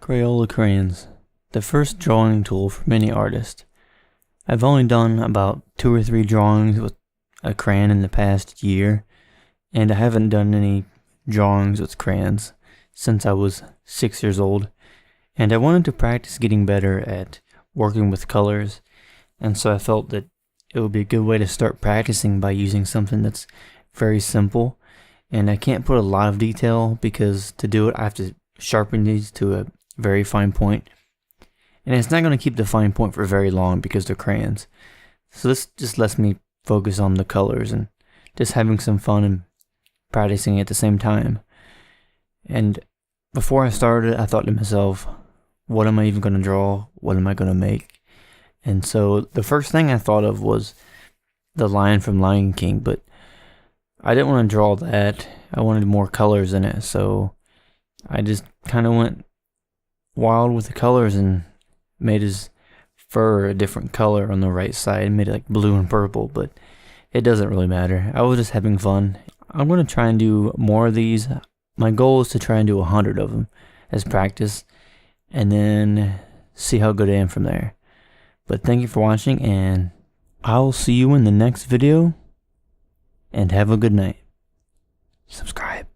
Crayola Crayons, the first drawing tool for many artists. I've only done about 2 or 3 drawings with a crayon in the past year, and I haven't done any drawings with crayons since I was 6 years old, and I wanted to practice getting better at working with colors, and so I felt that it would be a good way to start practicing by using something that's very simple. And I can't put a lot of detail because to do it I have to sharpen these to a very fine point, and it's not going to keep the fine point for very long because they're crayons. So this just lets me focus on the colors and just having some fun and practicing at the same time. And before I started, I thought to myself, what am I even going to draw? What am I going to make? And so the first thing I thought of was the lion from Lion King, but I didn't want to draw that. I wanted more colors in it, so I just kind of went wild with the colors and made his fur a different color on the right side, made it like blue and purple, but it doesn't really matter. I was just having fun. I'm going to try and do more of these. My goal is to try and do 100 of them as practice, and then see how good I am from there. But thank you for watching, and I'll see you in the next video, and have a good night. Subscribe.